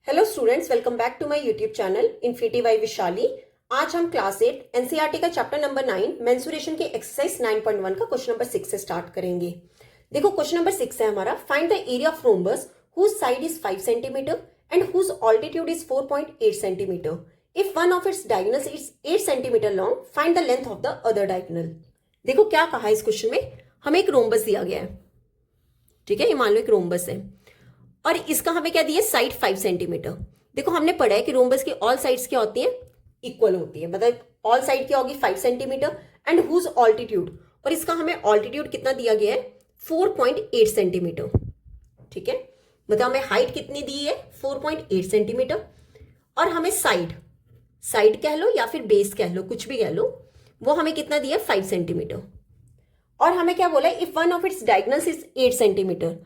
Hello students, welcome back to my YouTube channel infinity by Vishali. आज हम class 8 NCERT का chapter number 9 mensuration के exercise 9.1 का question number 6 से स्टार्ट करेंगे। देखो क्वेश्चन नंबर 6 है हमारा, find the area of rhombus whose side is 5 centimetre and whose altitude is 4.8 centimetre. If one of its diagonals is 8 centimetre long, find the length of the other diagonal. देखो क्या कहा है इस question में, हमें एक रोम्बस दिया गया है, ठीक है, ये मान लो एक रोम्बस है और इसका हमें क्या दिया, साइड 5 सेंटीमीटर। देखो हमने पढ़ा है कि रोम्बस की ऑल साइड्स क्या होती हैं, इक्वल होती है, मतलब ऑल साइड क्या होगी 5 सेंटीमीटर एंड हुज ऑल्टीट्यूड, और इसका हमें ऑल्टीट्यूड कितना दिया गया है 4.8 सेंटीमीटर, ठीक है, मतलब हमें हाइट कितनी दी है 4.8 सेंटीमीटर और हमें साइड कह लो या फिर बेस कह लो, कुछ भी कह लो, वो हमें कितना दिया 5 सेंटीमीटर। और हमें क्या बोला है, if one of its diagonals is 8 centimetre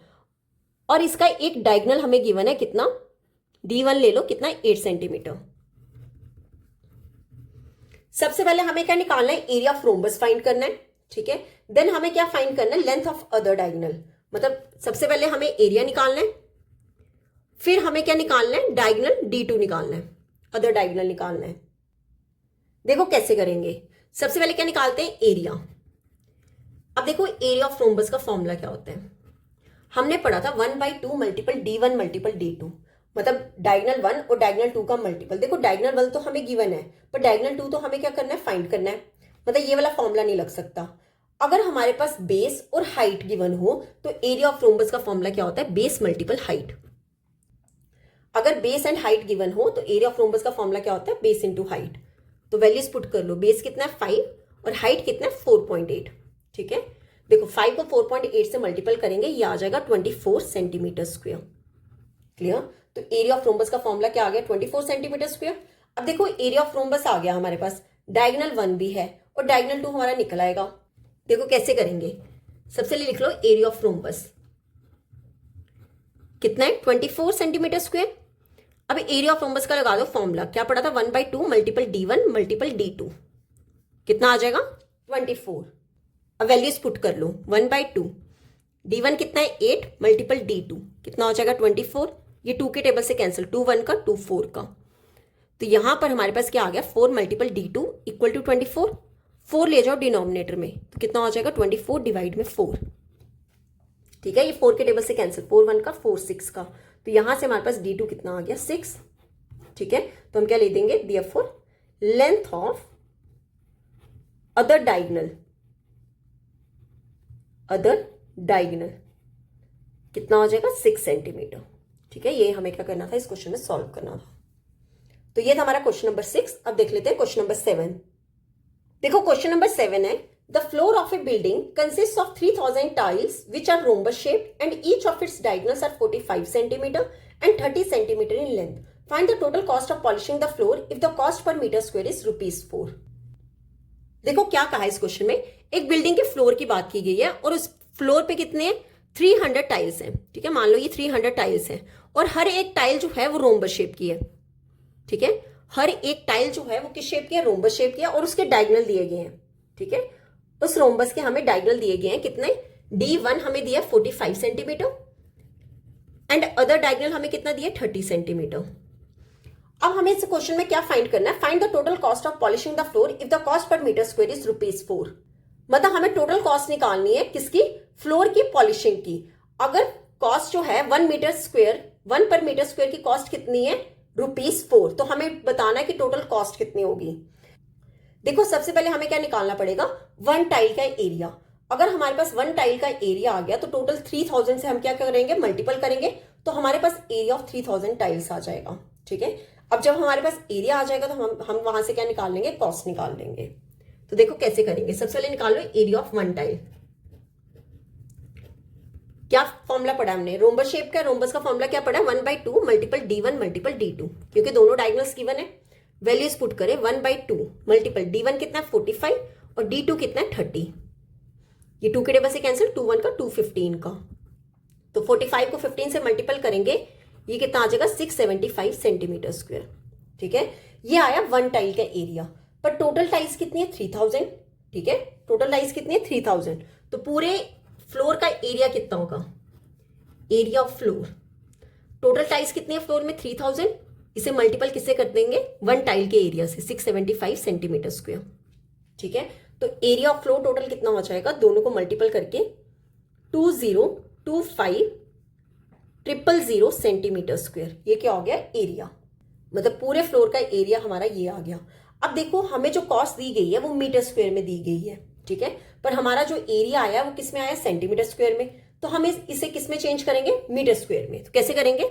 और इसका एक डायगोनल हमें गिवन है कितना, D1 ले लो, कितना 8 सेंटीमीटर। सबसे पहले हमें क्या निकालना है, एरिया ऑफ रोम्बस फाइंड करना है, ठीक है। देन हमें क्या फाइंड करना है, लेंथ ऑफ अदर डायगोनल, मतलब सबसे पहले हमें एरिया निकालना है, फिर हमें क्या निकालना है, डायगोनल D2 निकालना है, अदर डायगोनल निकालना है। देखो कैसे करेंगे, सबसे पहले क्या निकालते हैं, एरिया। अब देखो एरिया ऑफ रोम्बस का फॉर्मूला क्या होता है, हमने पढ़ा था 1/2 मल्टीपल D1 मल्टीपल D2, मतलब डायगोनल 1 और डायगोनल 2 का मल्टीपल। देखो डायगोनल 1 तो हमें गिवन है, पर डायगोनल 2 तो हमें क्या करना है, फाइंड करना है, मतलब ये वाला फॉर्मूला नहीं लग सकता। अगर हमारे पास बेस और हाइट गिवन हो तो एरिया ऑफ रोम्बस का फॉर्मूला क्या होता है, बेस मल्टीपल हाइट। अगर बेस एंड हाइट गिवन हो तो एरिया ऑफ रोम्बस का फॉर्मूला क्या होता है, बेस इंटू हाइट। तो वैल्यूज पुट कर लो, बेस कितना है 5 और हाइट कितना है 4.8, ठीक है। देखो 5 को 4.8 से मल्टीपल करेंगे, ये आ जाएगा 24 सेंटीमीटर स्क्वायर। क्लियर, तो एरिया ऑफ रोम्बस का फॉर्मूला क्या आ गया, 24 सेंटीमीटर स्क्वायर। अब देखो एरिया ऑफ रोम्बस आ गया हमारे पास, डायगोनल 1 भी है और डायगोनल 2 हमारा निकल आएगा। देखो कैसे करेंगे, सबसे लिख लो एरिया ऑफ रोम्बस कितना है, 24 सेंटीमीटर स्क्वायर। अब एरिया ऑफ रोम्बस का लगा दो फॉर्मूला, क्या पड़ा था 1/2 मल्टीपल D1 मल्टीपल D2, कितना आ जाएगा 24। अब वैल्यूज पुट कर लो, 1/2 D1 कितना है 8 मल्टीपल D2, कितना हो जाएगा 24। ये 2 के टेबल से कैंसिल, 2 1 का 2 4 का, तो यहां पर हमारे पास क्या आ गया 4 मल्टीपल D2 इक्वल टू 24। 4 ले जाओ डिनोमिनेटर में, तो कितना हो जाएगा 24 डिवाइड में 4, ठीक है। ये 4 के टेबल से कैंसिल, 4 1 का 4 6 का, तो यहां से हमारे पास D2 कितना आ गया 6, ठीक है। तो हम क्या ले देंगे, therefore length of other diagonal कितना हो जाएगा 6 सेंटीमीटर, ठीक है। ये हमें क्या करना था, इस क्वेश्चन में सॉल्व करना था। तो ये था हमारा क्वेश्चन नंबर 6। अब देख लेते हैं क्वेश्चन नंबर 7। देखो क्वेश्चन नंबर 7 है, the floor of a building consist of 3000 tiles which are rhombus shaped and each of its diagonals are 45 centimetre and 30 centimetre in length. Find the total cost of polishing the floor if the cost per metre square is ₹4। देखो क्या कहा है इस question में, एक building के floor की बात की गई है और उस फ्लोर पे कितने 300 टाइल्स हैं, ठीक है। मान लो ये 300 टाइल्स हैं और हर एक टाइल जो है वो रोम्बस शेप की है, ठीक है। हर एक टाइल जो है वो किस शेप की है, रोम्बस शेप की है, और उसके डायगोनल दिए गए हैं, ठीक है। उस रोम्बस के हमें डायगोनल दिए गए हैं कितने, D1 हमें दिया 45 सेंटीमीटर एंड अदर डायगोनल हमें कितना दिया 30 सेंटीमीटर। अब हमें इस क्वेश्चन में क्या फाइंड करना है, find the total cost of polishing the floor if the cost per metre square is ₹4। मतलब हमें टोटल कॉस्ट निकालनी है किसकी, फ्लोर की पॉलिशिंग की। अगर कॉस्ट जो है 1 पर मीटर स्क्वायर की कॉस्ट कितनी है ₹4, तो हमें बताना है कि टोटल कॉस्ट कितनी होगी। देखो सबसे पहले हमें क्या निकालना पड़ेगा, 1 टाइल का एरिया। अगर हमारे पास 1 टाइल का एरिया आ गया तो टोटल 3000 से हम क्या करेंगे, मल्टीपल करेंगे, तो हमारे पास एरिया ऑफ 3000 टाइल्स आ जाएगा, ठीक है। अब जब हमारे पास एरिया आ जाएगा तो हम वहां से क्या निकाल लेंगे, कॉस्ट निकाल लेंगे। तो देखो कैसे करेंगे, सबसे पहले निकाल लो एरिया ऑफ 1 टाइल। क्या फॉर्मूला पढ़ा हमने, रोम्बस शेप का, रोम्बस का फॉर्मूला क्या पढ़ा, 1/2 मल्टीपल D1 मल्टीपल D2, क्योंकि दोनों डायगोनल्स गिवन है। वैल्यूज पुट करें, 1/2 मल्टीपल D1 कितना है 45 और D2 कितना है 30। ये 2 के टेबल से कैंसिल, 2 1 का 2 15 का, तो 45 को 15 से मल्टीपल करेंगे, ये कितना आ जाएगा 675 सेंटीमीटर स्क्वायर, ठीक है। ये आया 1 टाइल का एरिया, पर टोटल टाइल्स कितनी है 3000, ठीक है। टोटल टाइल्स कितनी है 3000, तो पूरे फ्लोर का एरिया कितना होगा, area of floor. Total tiles कितनी है फ्लोर में 3000, इसे मल्टीपल किससे कर देंगे, वन टाइल के एरिया से 675 सेंटीमीटर स्क्वायर। ठीक है, तो एरिया ऑफ फ्लोर टोटल कितना हो जाएगा, दोनों को मल्टीपल करके 2025,000 सेंटीमीटर स्क्वायर। ये क्या हो गया, एरिया, मतलब पूरे फ्लोर का एरिया हमारा ये आ गया। अब देखो हमें जो कॉस्ट दी गई है वो मीटर स्क्वायर में दी गई है, ठीक है, पर हमारा जो एरिया आया वो किस में आया, सेंटीमीटर स्क्वायर में। तो हम इसे किस में चेंज करेंगे, मीटर स्क्वायर में। तो कैसे करेंगे,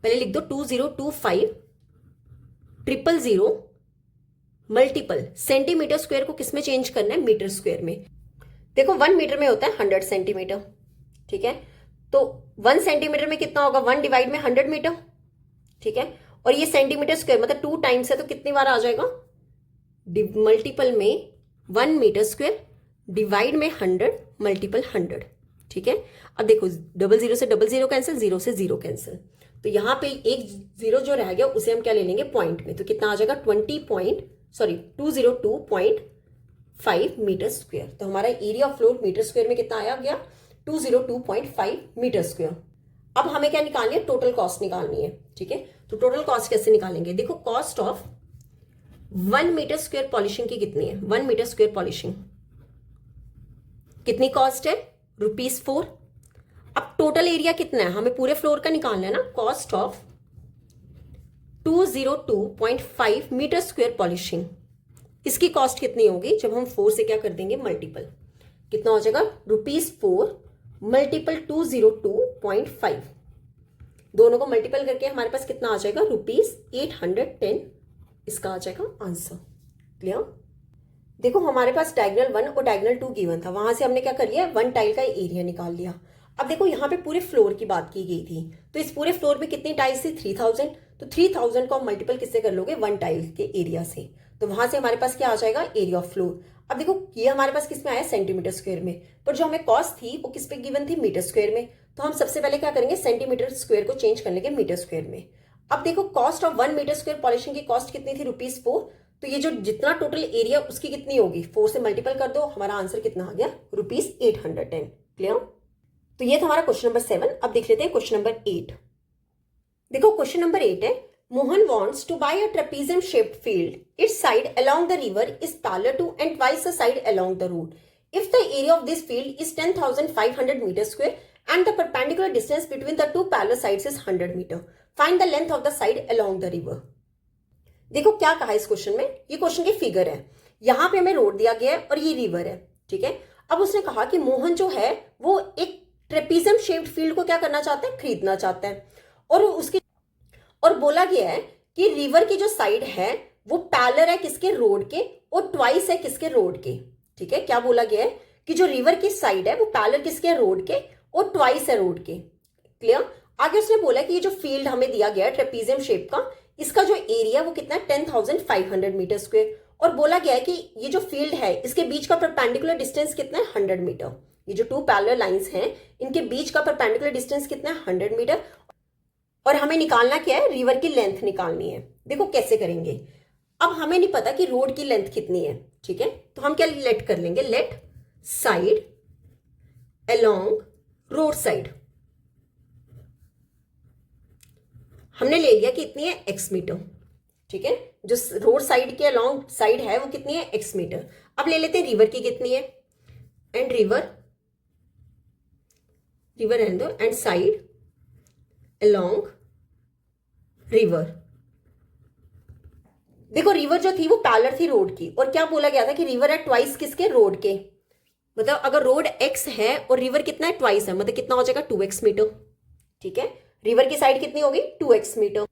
पहले लिख दो 2025,000 मल्टीपल सेंटीमीटर स्क्वायर को किस में चेंज करना है, मीटर स्क्वायर में। देखो 1 मीटर में होता है 100 सेंटीमीटर, ठीक है, तो 1 सेंटीमीटर में कितना होगा, 1 डिवाइड में 100 मीटर, ठीक है, और ये सेंटीमीटर स्क्वायर मतलब 2 टाइम्स है, तो कितनी बार आ जाएगा, मल्टीपल में 1 मीटर स्क्वायर डिवाइड में 100 मल्टीपल 100, ठीक है। अब देखो 00 से 00 कैंसिल, 0 से 0 कैंसिल, तो यहां पे एक 0 जो रह गया उसे हम क्या ले लेंगे, पॉइंट में, तो कितना आ जाएगा 202.5 मीटर स्क्वायर। तो हमारा area of floor metre square में कितना आया गया, 202.5 मीटर स्क्वायर। अब हमें क्या निकालनी है, टोटल कॉस्ट निकालनी है, ठीक है। तो टोटल कॉस्ट कैसे निकालेंगे, देखो cost of 1 metre square polishing की कितनी है, 1 मीटर स्क्वायर पॉलिशिंग कितनी कॉस्ट है, ₹4। अब टोटल एरिया कितना है, हमें पूरे फ्लोर का निकालना है ना, cost of 202.5 metre square polishing, इसकी कॉस्ट कितनी होगी, जब हम 4 से क्या कर देंगे मल्टीपल, कितना हो जाएगा, ₹4 मल्टीपल 202.5, दोनों को मल्टीपल करके हमारे पास कितना आ जाएगा, ₹810, इसका आ जाएगा आंसर। क्लियर। देखो हमारे पास डायगोनल 1 और डायगोनल 2 गिवन था, वहां से हमने क्या कर लिया, 1 टाइल का एरिया निकाल लिया। अब देखो यहाँ पे पूरे फ्लोर की बात की गई थी, तो इस पूरे फ्लोर में कितनी टाइल्स थी, 3000, तो 3000 को हम मल्टीपल किससे कर लोगे, 1 टाइल के एरिया से, तो वहां से हमारे पास क्या आ जाएगा, एरिया ऑफ फ्लोर। अब देखो ये हमारे पास किस में आया, सेंटीमीटर स्क्वायर में, पर जो हमें कॉस्ट थी वो किस पे गिवन थी, मीटर स्क्वायर में, तो हम सबसे पहले क्या करेंगे, सेंटीमीटर स्क्वायर को चेंज कर लेंगे मीटर स्क्वायर में। अब देखो cost of 1 metre square polishing की कॉस्ट कितनी थी, ₹4, तो ये जो जितना टोटल एरिया उसकी कितनी होगी, 4 से मल्टीपल कर दो, हमारा आंसर कितना आ गया, ₹810। क्लियर। तो ये था हमारा क्वेश्चन नंबर 7। अब देख लेते हैं क्वेश्चन नंबर 8। देखो क्वेश्चन नंबर 8 है, Mohan wants to buy a trapezium shaped field. Its side along the river is parallel to and twice the side along the road. If the area of this field is 10,500 meters square and the perpendicular distance between the two parallel sides is 100 meter, find the length of the side along the river. देखो क्या कहा इस question में, ये question की figure है, यहां पे हमें रोड दिया गया है और ये रिवर है, ठीक है। अब उसने कहा कि मोहन जो है वो एक ट्रेपीजियम शेप्ड फील्ड को क्या करना चाहता है, खरीदना चाहता है, और बोला गया है कि रिवर की जो साइड है वो पैरेलल है किसके, रोड के, और ट्वाइस है किसके, रोड के, ठीक है। क्या बोला गया है कि जो रिवर की साइड है वो पैरेलल किसके, रोड के, और ट्वाइस है रोड के। क्लियर। आगे उसने बोला कि ये जो फील्ड हमें दिया गया है ट्रेपीजियम शेप का, इसका जो एरिया वो कितना है, 10,500 मीटर स्क्वायर, और बोला गया है कि ये जो फील्ड है इसके बीच का परपेंडिकुलर डिस्टेंस कितना है, 100 मीटर। ये जो 2 पैरेलल लाइंस हैं इनके बीच का परपेंडिकुलर डिस्टेंस कितना है, 100 मीटर, और हमें निकालना क्या है, रिवर की लेंथ निकालनी है। देखो कैसे करेंगे, अब हमें नहीं पता कि रोड की लेंथ कितनी है, ठीक है, तो हम क्या लेट कर लेंगे, let side along road side, हमने ले लिया कि इतनी है x मीटर, ठीक है, जो रोड साइड के अलोंग साइड है वो कितनी है, x मीटर। अब ले लेते हैं रिवर की कितनी है, and river and side along river. देखो रिवर जो थी वो पैरेलल थी रोड की, और क्या बोला गया था कि रिवर है ट्वाइस किसके, रोड के, मतलब अगर रोड x है और रिवर कितना है, ट्वाइस है, मतलब कितना हो जाएगा, 2x मीटर, ठीक है। रिवर की साइड कितनी होगी, 2x मीटर,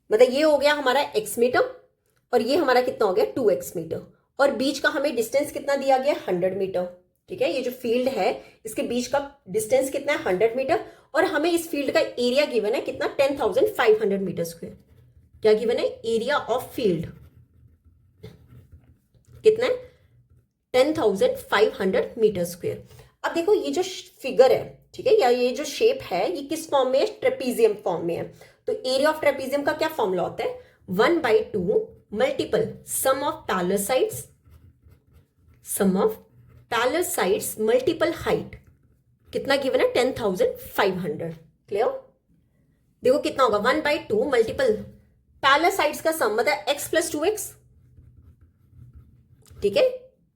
मतलब ये हो गया हमारा x मीटर, और ये हमारा कितना हो गया, 2x मीटर, और बीच का हमें डिस्टेंस कितना दिया गया, 100 मीटर, ठीक है। ये जो फील्ड है इसके बीच का डिस्टेंस कितना है, 100 मीटर, और हमें इस फील्ड का एरिया गिवन है कितना, 10,500 मीटर स्क्वायर। क्या गिवन है, एरिया ऑफ फील्ड कितना है, 10,500 मीटर स्क्वायर। अब देखो ये जो फिगर है, ठीक है, या ये जो शेप है ये किस फॉर्म में है, ट्रेपीजियम फॉर्म में है, तो एरिया ऑफ ट्रेपीजियम का क्या फॉर्मूला होता है, 1/2 multiple sum of parallel sides multiple height, कितना गिवन है, 10,500। क्लियर। देखो कितना होगा 1/2 मल्टीपल पैरेलल साइड्स का सम मतलब x प्लस 2x। ठीक है,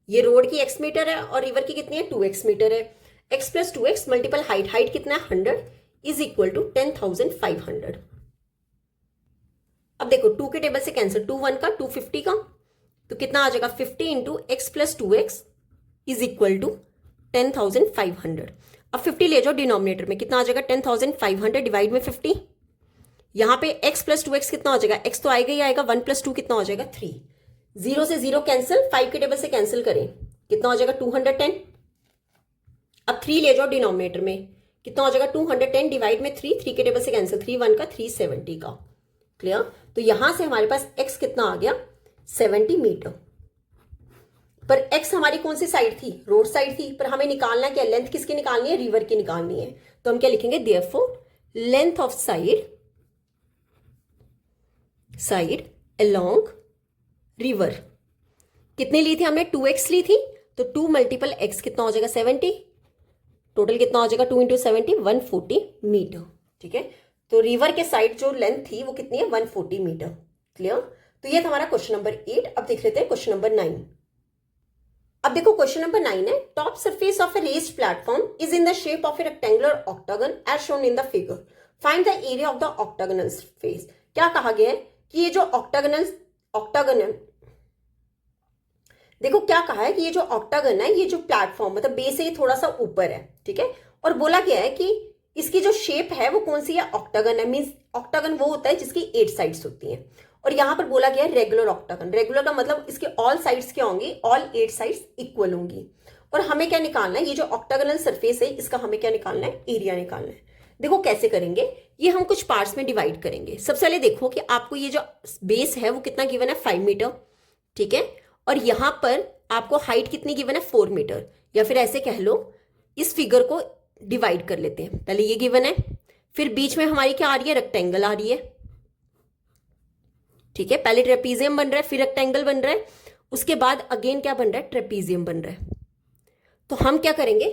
ये रोड की x मीटर है और रिवर की कितनी है 2x मीटर है। x plus 2x multiple height, height कितना है 100 इज इक्वल टू 10,500। अब देखो 2 के टेबल से कैंसिल, 2 1 का 250 का, तो कितना आ जाएगा 50 into x plus 2x is equal to 10,500। अब 50 ले जाओ डिनोमिनेटर में, कितना आ जाएगा 10,500 डिवाइड में 50। यहां पे x प्लस 2x कितना हो जाएगा, x तो आएगा ही आएगा, 1 प्लस 2 कितना हो जाएगा 3। 0 से 0 कैंसिल, 5 के टेबल से कैंसिल करें कितना हो जाएगा 210। अब 3 ले जाओ डिनोमिनेटर में, कितना हो जाएगा 210 डिवाइड में 3, 3 के टेबल से कैंसिल, 3 1 का 370 का। क्लियर। तो यहां से हमारे पास x कितना आ गया 70 मीटर। पर x हमारी कौन सी साइड थी, रोड साइड थी, पर हमें निकालना क्या, लेंथ किसकी निकालनी है, रिवर की निकालनी है। तो हम क्या लिखेंगे, therefore length of side along river कितनी ली थी हमने, 2x ली थी, तो 2 मल्टीपल x कितना हो जाएगा 70। टोटल कितना हो जाएगा 2 इंटू 70 140 मीटर। ठीक है, तो रिवर के साइड जो लेंथ थी वो कितनी है 140 मीटर। क्लियर। तो ये था हमारा क्वेश्चन नंबर 8। अब देख लेते हैं क्वेश्चन नंबर 9। अब देखो क्वेश्चन नंबर 9 है, top surface of a raised platform is in the shape of a rectangular octagon as shown in the figure, find the area of the octagonal surface. क्या कहा गया है कि ये जो ऑक्टागन देखो क्या कहा है कि ये जो ऑक्टागन है, ये जो प्लेटफॉर्म मतलब बेस से ये थोड़ा सा ऊपर है। ठीक है, और बोला गया है कि इसकी जो शेप है वो कौन सी है, ऑक्टागन है। मींस ऑक्टागन वो होता है जिसकी 8 साइड्स होती हैं। और यहां पर बोला गया है रेगुलर ऑक्टागन। रेगुलर का मतलब इसके ऑल साइड्स क्या होंगी, ऑल 8 साइड्स इक्वल होंगी। और हमें क्या निकालना है, ये जो ऑक्टागनल सरफेस है इसका हमें क्या निकालना है, एरिया निकालना है। देखो कैसे करेंगे, ये हम कुछ पार्ट्स में डिवाइड करेंगे। सबसे पहले देखो कि आपको ये जो बेस है वो कितना गिवन है 5 मीटर। ठीक है, और यहां पर आपको हाइट कितनी गिवन है 4 मीटर, या फिर ऐसे कह लो इस फिगर को डिवाइड कर लेते हैं। पहले ये गिवन है, फिर बीच में हमारी क्या आ रही है, रेक्टेंगल आ रही है। ठीक है, पहले ट्रेपीजियम बन रहा है, फिर रेक्टेंगल बन रहा है, उसके बाद अगेन क्या बन रहा है, ट्रेपीजियम बन रहा है। तो हम क्या करेंगे,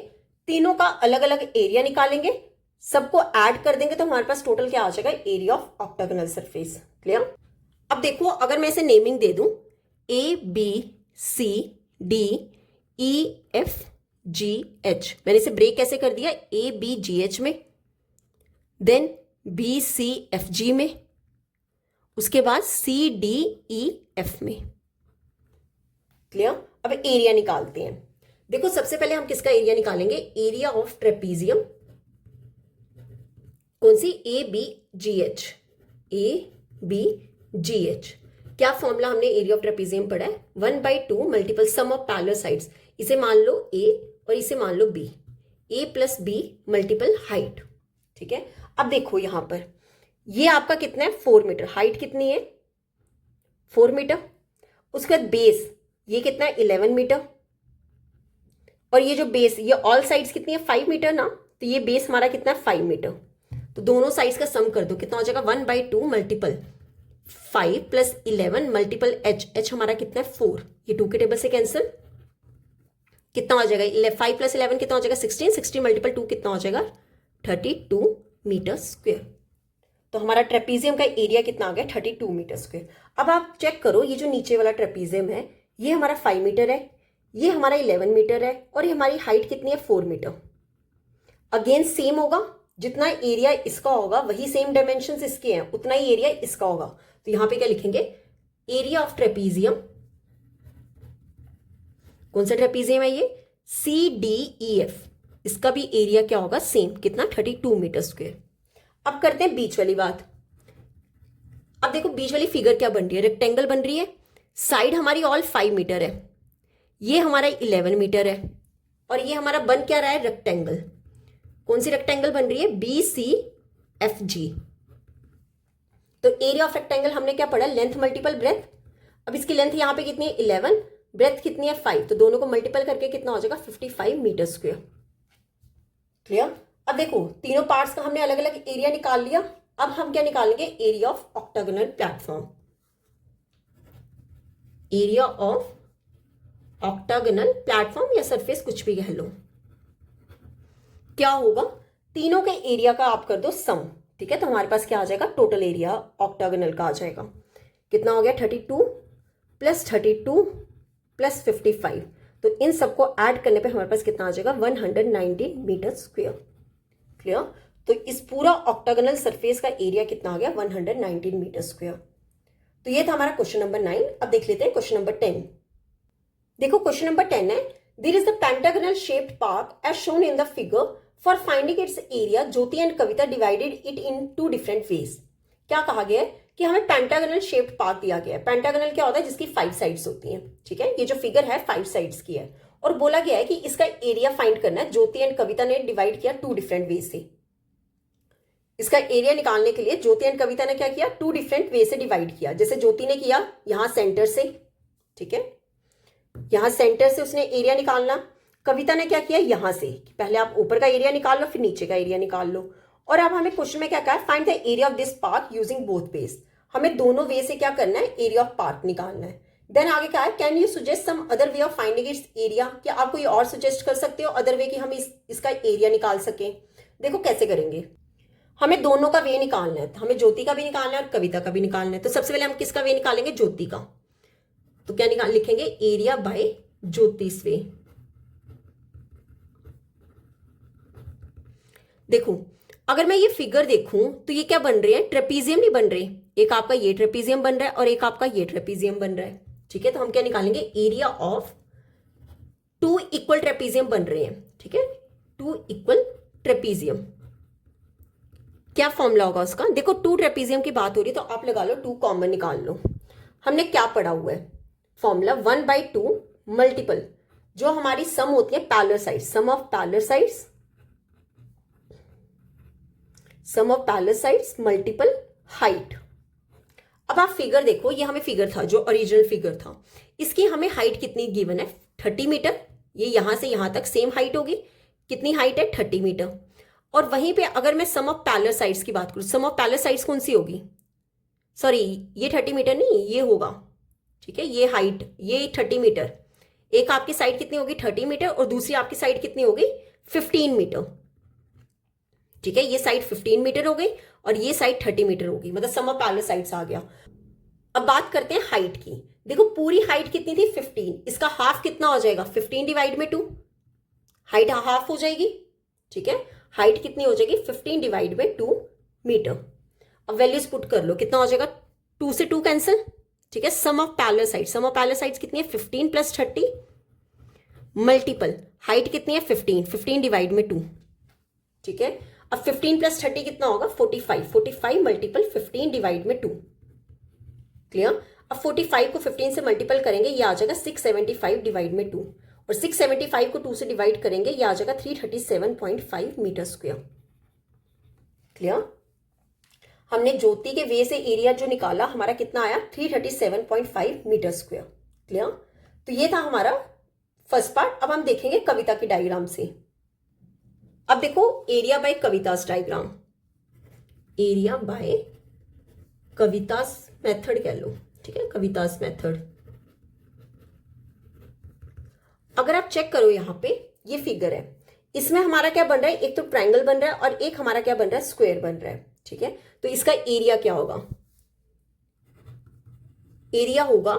तीनों का अलग अलग एरिया निकालेंगे, सबको ऐड कर देंगे, तो हमारे पास टोटल क्या आ जाएगा, area of octagonal surface. Clear. अब देखो अगर मैं इसे नेमिंग दे दूं ABCDEFGH, मैंने इसे ब्रेक कैसे कर दिया, ABGH में, देन BCFG में, उसके बाद CDEF में। क्लियर। अब एरिया निकालते हैं। देखो सबसे पहले हम किसका एरिया निकालेंगे, एरिया ऑफ ट्रेपीजियम, कौन सी, ABGH। क्या फॉर्मूला हमने एरिया ऑफ ट्रेपीजियम पढ़ा है, 1/2 multiple sum of parallel sides. इसे मान लो A और इसे मान लो B, A plus B multiple height. ठीक है, अब देखो यहां पर ये आपका कितना है 4 मीटर, हाइट कितनी है 4 मीटर। उसके बाद बेस ये कितना है 11 मीटर, और ये जो बेस ये ऑल साइड्स कितनी है 5 मीटर ना, तो ये बेस हमारा कितना है 5 मीटर। तो दोनों साइड्स का सम कर दो, कितना हो जाएगा 1/2 मल्टीपल 5 प्लस 11 मल्टीपल H हमारा कितना है 4, ये 2 के टेबल से कैंसिल, कितना हो जाएगा 5 प्लस 11 कितना हो जाएगा 16, 16 मल्टीपल 2 कितना हो जाएगा 32 मीटर स्क्वायर। तो हमारा ट्रेपीजियम का एरिया कितना आ गया 32 मीटर स्क्वायर। अब आप चेक करो, ये जो नीचे वाला ट्रेपीजियम है ये हमारा 5 मीटर है, ये हमारा 11 मीटर है, और ये हमारी हाइट कितनी है 4 मीटर। अगेन सेम होगा, जितना एरिया इसका होगा वही सेम डायमेंशंस इसके हैं, उतना ही एरिया इसका होगा। तो यहां पे क्या लिखेंगे, एरिया ऑफ ट्रेपीजियम, कौन सा ट्रेपीजियम है ये, CDEF, इसका भी एरिया क्या होगा सेम, कितना 32 मीटर स्क्वायर। अब करते हैं बीच वाली बात। अब देखो बीच वाली फिगर क्या बन रही है, रेक्टेंगल बन रही है, साइड हमारी ऑल 5 मीटर है, ये हमारा 11 मीटर है, और ये हमारा बन क्या रहा है रेक्टेंगल। कौन सी रेक्टेंगल बन रही है, BCFG। तो एरिया ऑफ रेक्टेंगल हमने क्या पढ़ा, लेंथ मल्टीपल ब्रेथ। अब इसकी लेंथ यहां पे कितनी है 11, ब्रेथ कितनी है 5, तो दोनों को मल्टीपल करके कितना हो जाएगा 55 मीटर स्क्वायर। क्लियर। अब देखो तीनों पार्ट्स का हमने अलग अलग एरिया निकाल लिया। अब हम क्या निकालेंगे, area of octagonal platform. Area of octagonal platform या सरफेस कुछ भी कह लो, क्या होगा, तीनों के एरिया का आप कर दो सम, ठीक है, तो हमारे पास क्या आ जाएगा, टोटल एरिया ऑक्टागोनल का आ जाएगा, कितना हो गया 32 प्लस 32 प्लस 55, तो इन सबको ऐड करने पे हमारे पास कितना आ जाएगा 119 मीटर स्क्वायर। क्लियर, तो इस पूरा ऑक्टागोनल सरफेस का एरिया कितना आ गया 119 मीटर स्क्वायर। तो ये था हमारा क्वेश्चन नंबर 9। अब देख लेते हैं क्वेश्चन नंबर 10। देखो क्वेश्चन नंबर 10 है, there is the pentagonal shaped park as shown in the figure, for finding its area Jyoti and Kavita divided it in 2 different ways. क्या कहा गया है कि हमें पेंटागोनल शेप्ड पार्क दिया गया है। पेंटागोनल क्या होता है, जिसकी 5 साइड्स होती हैं। ठीक है, ये जो फिगर है 5 साइड्स की है, और बोला गया है कि इसका एरिया फाइंड करना है। ज्योति एंड कविता ने डिवाइड किया 2 डिफरेंट वे से। इसका एरिया निकालने के लिए ज्योति एंड कविता ने क्या किया, 2 डिफरेंट वे से डिवाइड किया। जैसे ज्योति ने किया यहां सेंटर से, ठीक है, यहां सेंटर से उसने एरिया निकालना। कविता ने क्या किया, यहां से, पहले आप ऊपर का एरिया निकाल लो फिर नीचे का एरिया निकाल लो। और अब हमें क्वेश्चन में क्या कहा है, find the area of this park using both ways. हमें दोनों वे से क्या करना है, एरिया ऑफ पार्क निकालना है। देन आगे क्या है, can you suggest some other way of finding its area. क्या आप कोई और सजेस्ट कर सकते हो अदर वे कि हम इसका एरिया निकाल सकें। देखो कैसे करेंगे, हमें दोनों का वे निकालना है। हमें ज्योति का भी निकालना है और कविता का भी निकालना है। तो सबसे पहले हम किसका वे निकालेंगे, ज्योति का। तो क्या लिखेंगे, एरिया बाय ज्योतिष वे। देखो अगर मैं ये फिगर देखूं तो ये क्या बन रहे हैं, ट्रेपीजियम नहीं बन रहे। एक आपका ये ट्रेपीजियम बन रहा है और एक आपका ये ट्रेपीजियम बन रहा है। ठीक है, तो हम क्या निकालेंगे, एरिया ऑफ 2 इक्वल ट्रेपीजियम बन रहे हैं। ठीक है, 2 इक्वल ट्रेपीजियम। क्या फॉर्मूला होगा उसका, देखो 2 ट्रेपीजियम की बात हो रही है तो आप लगा लो 2 कॉमन निकाल लो। हमने क्या पढ़ा हुआ है फॉर्मूला, 1/2 मल्टीपल जो हमारी सम होती है parallel sides, sum of parallel sides, sum of parallel sides multiple height. अब आप फिगर देखो, ये हमें फिगर था जो ओरिजिनल फिगर था, इसकी हमें हाइट कितनी गिवन है 30 मीटर। ये यहां से यहां तक सेम हाइट होगी, कितनी हाइट है 30 मीटर। और वहीं पे अगर मैं सम ऑफ पैरेलल साइड्स की बात करूं, सम ऑफ पैरेलल साइड्स कौन सी होगी, सॉरी ये 30 मीटर नहीं, ये होगा। ठीक है, ये हाइट, ये 30 मीटर। एक आपकी साइड कितनी होगी 30 मीटर और दूसरी आपकी साइड कितनी होगी 15 मीटर। ठीक है, ये साइड 15 मीटर हो गई और ये साइड 30 मीटर होगी, मतलब सम ऑफ पैरेलल साइड्स आ गया। अब बात करते हैं हाइट की। देखो पूरी हाइट कितनी थी 15, इसका हाफ कितना हो जाएगा 15 डिवाइड में 2, हाइट हाफ हो जाएगी। ठीक है, हाइट कितनी हो जाएगी 15 डिवाइड में 2 मीटर। अब वैल्यूज पुट कर लो, कितना हो जाएगा 2 से 2 कैंसिल। ठीक है, sum of parallel side, sum of parallel sides कितनी है 15 प्लस 30 मल्टीपल हाइट कितनी है 15, 15 डिवाइड में 2। ठीक है, अब 15 प्लस 30 कितना होगा 45, 45 मल्टीपल 15 डिवाइड में 2। क्लियर, अब 45 को 15 से मल्टीपल करेंगे, ये आ जाएगा 675 डिवाइड में 2, और 675 को 2 से डिवाइड करेंगे, ये आ जाएगा 337.5 मीटर स्क्वायर। क्लियर, हमने ज्योति के वे से एरिया जो निकाला हमारा कितना आया 337.5 मीटर स्क्वायर। क्लियर, तो ये था हमारा फर्स्ट पार्ट। अब हम देखेंगे कविता की डायग्राम से। अब देखो area by Kavita's diagram, area by Kavita's method कह लो। ठीक है, कवितास मेथड। अगर आप चेक करो यहां पे ये फिगर है, इसमें हमारा क्या बन रहा है, एक तो ट्रायंगल बन रहा है और एक हमारा क्या बन रहा है स्क्वायर बन रहा है। ठीक है, तो इसका एरिया क्या होगा, एरिया होगा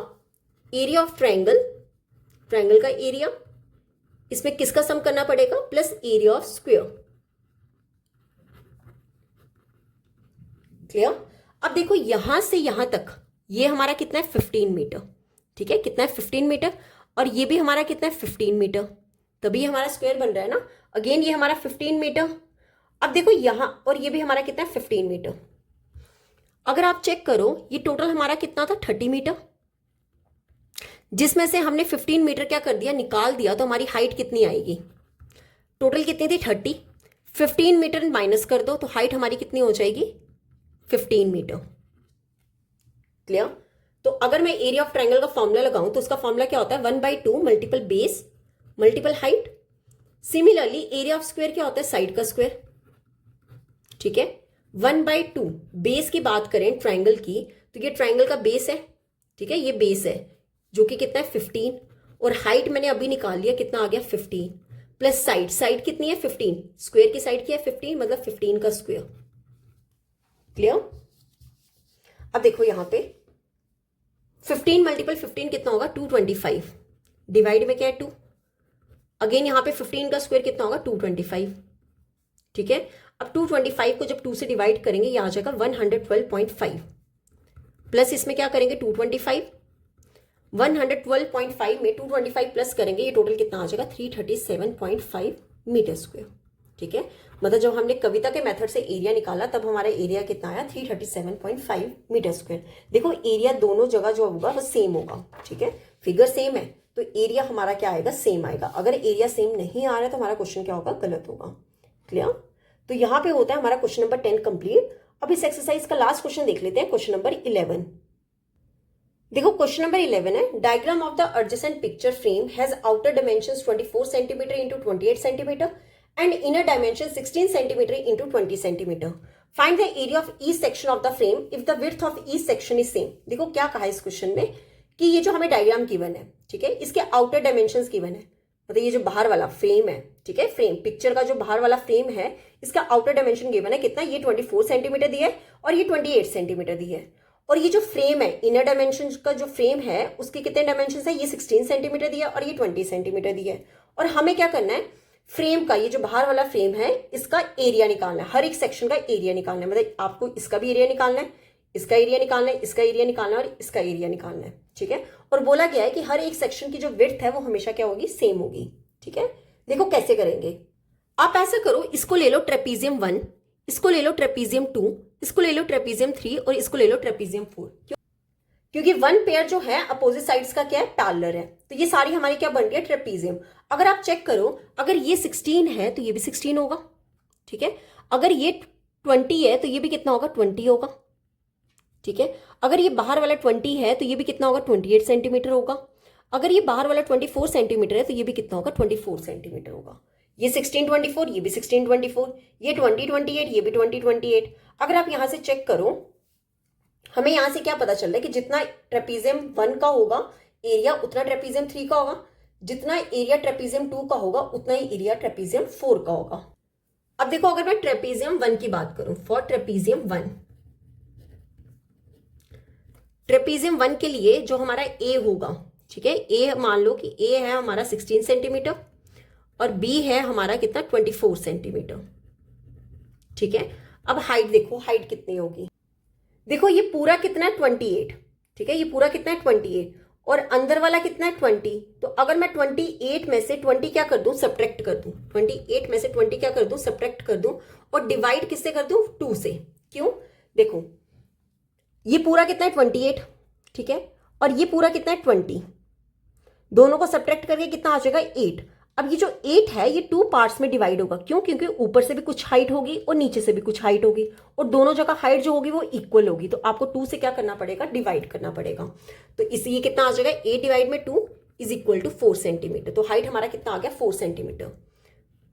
एरिया ऑफ ट्रायंगल, ट्रायंगल का एरिया, इसमें किसका सम करना पड़ेगा plus area of square. Clear, अब देखो यहां से यहां तक ये हमारा कितना है 15 मीटर। ठीक है, कितना है 15 मीटर, और ये भी हमारा कितना है 15 मीटर, तभी हमारा स्क्वायर बन रहा है ना। अगेन ये हमारा 15 मीटर। अब देखो यहां, और ये भी हमारा कितना है 15 मीटर। अगर आप चेक करो ये टोटल हमारा कितना था 30 मीटर, जिसमें से हमने 15 मीटर क्या कर दिया निकाल दिया, तो हमारी हाइट कितनी आएगी, टोटल कितनी थी 30, 15 मीटर माइनस कर दो तो हाइट हमारी कितनी हो जाएगी 15 मीटर। क्लियर, तो अगर मैं एरिया ऑफ ट्रायंगल का फॉर्मूला लगाऊं तो उसका फॉर्मूला क्या होता है 1/2 multiple base multiple height. Similarly area of square क्या होता है साइड का स्क्वायर। ठीक है, 1/2 बेस की बात करें ट्रायंगल की तो ये ट्रायंगल का बेस है। ठीक है, ये बेस है जो कि कितना है 15, और हाइट मैंने अभी निकाल लिया कितना आ गया 15, प्लस साइड, साइड कितनी है 15, स्क्वायर की साइड की है 15, मतलब 15 का स्क्वायर। क्लियर? अब देखो यहां पे 15 मल्टीपल 15 कितना होगा 225, डिवाइड में क्या है 2, अगेन यहां पे 15 का स्क्वायर कितना होगा 225, ठीक है। अब 225 को जब 2 से डिवाइड करेंगे ये आ जाएगा 112.5, प्लस इसमें क्या करेंगे 225, 112.5 में 225 प्लस करेंगे ये टोटल कितना आ जाएगा 337.5 मीटर स्क्वायर, ठीक है। मतलब जब हमने कविता के मेथड से एरिया निकाला तब हमारा एरिया कितना आया 337.5 मीटर स्क्वायर। देखो एरिया दोनों जगह जो होगा वो सेम होगा, ठीक है, फिगर सेम है तो एरिया हमारा क्या आएगा सेम आएगा। अगर एरिया सेम नहीं आ रहा है तो हमारा क्वेश्चन क्या होगा गलत होगा। क्लियर? तो यहां पे होता है हमारा क्वेश्चन नंबर 10 कंप्लीट। अब इस एक्सरसाइज का लास्ट क्वेश्चन देख लेते हैं, क्वेश्चन नंबर 11। देखो क्वेश्चन नंबर 11 है, diagram of the adjacent picture frame has outer dimensions 24 centimetre into 28 centimetre and inner dimension 16 centimeter into 20 centimeter. Find the area of each section of the frame if the width of each section is same. देखो क्या कहा है इस question में कि ये जो हमें डायग्राम गिवन है, ठीक है, इसके आउटर डायमेंशंस गिवन है, मतलब ये जो बाहर वाला फ्रेम है, ठीक है, फ्रेम पिक्चर का जो बाहर वाला फ्रेम है इसका आउटर डायमेंशन गिवन है कितना, ये 24 सेंटीमीटर दिया है और ये 28 सेंटीमीटर दिया है। और ये जो फ्रेम है इनर डायमेंशन का जो फ्रेम है उसके कितने डायमेंशन है, ये 16 सेंटीमीटर दिया और ये 20 सेंटीमीटर दिया है। और हमें क्या करना है, फ्रेम का ये जो बाहर वाला फ्रेम है इसका एरिया निकालना है, हर एक सेक्शन का एरिया निकालना है, मतलब आपको इसका भी एरिया निकालना है, इसका एरिया निकालना है, इसका एरिया निकालना है और इसका एरिया निकालना है, ठीक है। और बोला गया है कि हर एक सेक्शन की जो विड्थ है वो हमेशा क्या होगी, सेम होगी, ठीक है। देखो कैसे करेंगे, आप ऐसा करो, इसको ले लो ट्रेपीजियम 1, इसको ले लो ट्रेपीजियम 2, इसको ले लो ट्रेपीजियम 3 और इसको ले लो ट्रेपीजियम 4, क्योंकि वन पेयर जो है अपोजिट साइड्स का क्या है, पैरेलल है, तो ये सारी हमारी क्या बन रही है, ट्रेपीजियम। अगर आप चेक करो, अगर ये 16 है तो ये भी 16 होगा, ठीक है। अगर ये 20 है तो ये भी कितना होगा, 20 होगा, ठीक है। अगर ये बाहर वाला 20 है तो ये भी कितना होगा, 28 सेंटीमीटर होगा। अगर ये बाहर वाला 24 सेंटीमीटर है तो ये भी कितना होगा, 24 सेंटीमीटर होगा। ये 16 24, ये भी 16 24, ये 20 28, ये भी 20 28। अगर आप यहां से चेक करो, हमें यहां से क्या पता चल रहा है कि जितना ट्रेपीजियम 1 का होगा एरिया उतना ट्रेपीजियम 3 का होगा, जितना एरिया ट्रेपीजियम 2 का होगा उतना ही एरिया ट्रेपीजियम 4 का होगा। अब देखो अगर मैं ट्रेपीजियम 1 की बात करूं, फॉर ट्रेपीजियम 1, ट्रेपीजियम 1 के लिए जो हमारा ए होगा, ठीक है, ए मान लो कि ए है हमारा 16 सेंटीमीटर और बी है हमारा कितना 24 सेंटीमीटर, ठीक है। अब हाइट देखो, हाइट कितनी होगी, देखो ये पूरा कितना है 28, ठीक है, ये पूरा कितना है 28 और अंदर वाला कितना है 20। तो अगर मैं 28 में से 20 क्या कर दूं, सब्ट्रैक्ट कर दूं, 28 में से 20 क्या कर दूं, सब्ट्रैक्ट कर दूं और डिवाइड किससे कर दूं, 2 से। क्यों, देखो ये पूरा कितना है 28, ठीक है, और ये पूरा कितना है 20, दोनों को सब्ट्रैक्ट करके कितना आ जाएगा 8। अब ये जो 8 है ये 2 पार्ट्स में डिवाइड होगा, क्यों, क्योंकि ऊपर से भी कुछ हाइट होगी और नीचे से भी कुछ हाइट होगी और दोनों जगह हाइट जो होगी वो इक्वल होगी, तो आपको 2 से क्या करना पड़ेगा, डिवाइड करना पड़ेगा। तो इसी ये कितना आ जाएगा, 8 डिवाइड में 2 इज इक्वल टू 4 सेंटीमीटर। तो हाइट हमारा कितना आ गया 4 सेंटीमीटर,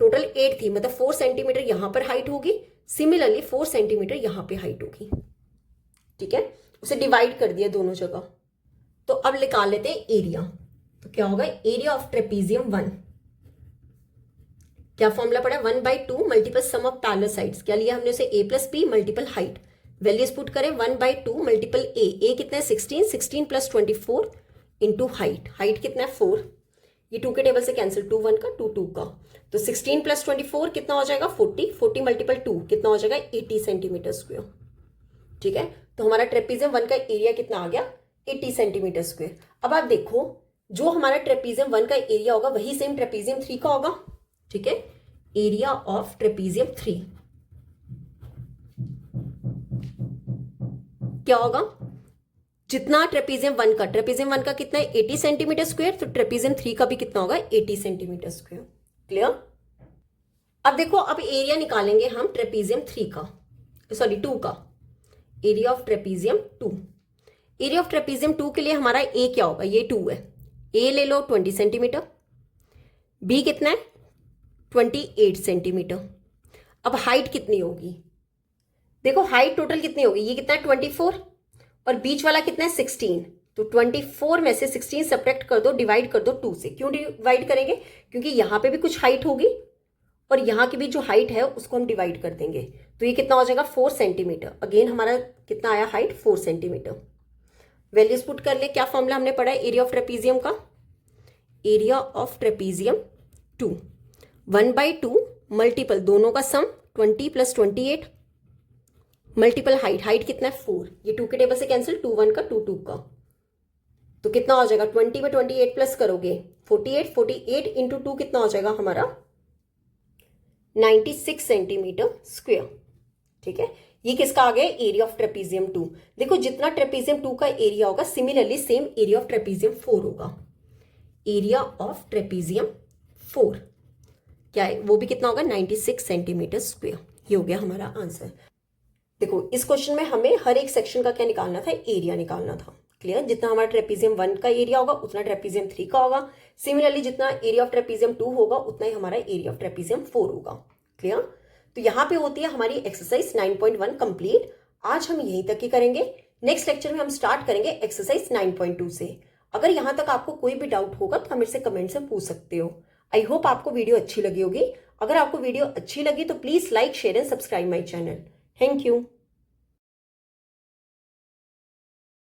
टोटल 8 थी, मतलब 4 सेंटीमीटर यहां पर हाइट होगी, सिमिलरली 4 सेंटीमीटर यहां पर हाइट होगी, ठीक है, उसे डिवाइड कर दिया दोनों जगह। तो अब निकाल लेते हैं एरिया, तो क्या होगा, एरिया ऑफ ट्रेपीजियम 1, क्या फॉर्मूला पड़ा, 1/2 multiple sum of parallel sides, क्या लिया हमने उसे, a plus B multiple height, values put करें 1/2 मल्टीपल a कितना है 16, 16 प्लस 24 इंटू हाइट, हाइट कितना है 4, ये 2 के टेबल से कैंसिल, 2 1 का 2 2 का, तो 16 प्लस 24 कितना हो जाएगा 40, 40 मल्टीपल 2 कितना हो जाएगा 80 सेंटीमीटर स्क्वायर, ठीक है। तो हमारा ट्रेपीजियम 1 का एरिया कितना आ गया 80 सेंटीमीटर स्क्वायर। अब आप देखो जो हमारा ट्रेपीजियम 1 का एरिया होगा वही सेम ट्रेपीजियम 3 का होगा, ठीक है। एरिया ऑफ ट्रेपीजियम 3 क्या होगा, जितना ट्रेपीजियम 1 का, ट्रेपीजियम 1 का कितना है 80 सेंटीमीटर स्क्वायर, तो ट्रेपीजियम 3 का भी कितना होगा 80 सेंटीमीटर स्क्वायर। क्लियर? अब देखो अब एरिया निकालेंगे हम ट्रेपीजियम 3 का, सॉरी 2 का, area of trapezium 2। Area of trapezium 2 के लिए हमारा ए क्या होगा, ये 2 है, ए ले लो 20 सेंटीमीटर, बी कितना है 28 सेंटीमीटर। अब हाइट कितनी होगी, देखो हाइट टोटल कितनी होगी, ये कितना है 24 और बीच वाला कितना है 16, तो 24 में से 16 सब्ट्रैक्ट कर दो, डिवाइड कर दो 2 से। क्यों डिवाइड करेंगे, क्योंकि यहां पे भी कुछ हाइट होगी और यहाँ की भी जो हाइट है उसको हम डिवाइड कर देंगे, तो ये कितना हो जाएगा 4 सेंटीमीटर। अगेन हमारा कितना आया हाइट 4 सेंटीमीटर। वैल्यूज पुट कर ले, क्या फॉर्मूला हमने पढ़ा है एरिया ऑफ ट्रेपीजियम का, एरिया ऑफ ट्रेपीजियम 2, 1/2 मल्टीपल दोनों का सम 20 + 28 मल्टीपल हाइट, हाइट कितना है 4, ये 2 के टेबल से कैंसिल, 2 1 का 2 2 का, तो कितना हो जाएगा 20 में 28 प्लस करोगे 48, 48 इंटू 2 कितना हो जाएगा हमारा 96 सेंटीमीटर स्क्वायर। ठीक है, ये किसका आ गया एरिया ऑफ ट्रेपीजियम 2। देखो जितना ट्रेपीजियम 2 का एरिया होगा similarly same area of trapezium 4 होगा। एरिया ऑफ ट्रेपीजियम 4 क्या है, वो भी कितना होगा 96 सेंटीमीटर स्क्वायर। ये हो गया हमारा आंसर। देखो इस क्वेश्चन में हमें हर एक सेक्शन का क्या निकालना था, एरिया निकालना था। क्लियर, जितना हमारा ट्रेपीजियम 1 का एरिया होगा उतना ट्रेपीजियम 3 का होगा। सिमिलरली जितना एरिया ऑफ ट्रेपीजियम 2 होगा उतना ही हमारा एरिया ऑफ ट्रेपीजियम 4 होगा। क्लियर, तो यहाँ पे होती है हमारी एक्सरसाइज 9.1 कंप्लीट। आज हम यहीं तक ही करेंगे। नेक्स्ट लेक्चर में हम स्टार्ट करेंगे एक्सरसाइज 9.2 से। अगर यहाँ तक आपको कोई भी डाउट होगा तो हम मेरे से कमेंट से पूछ सकते हो। आई होप आपको वीडियो अच्छी लगी होगी। अगर आपको वीडियो अच्छी लगी तो please like share and subscribe my channel. Thank you.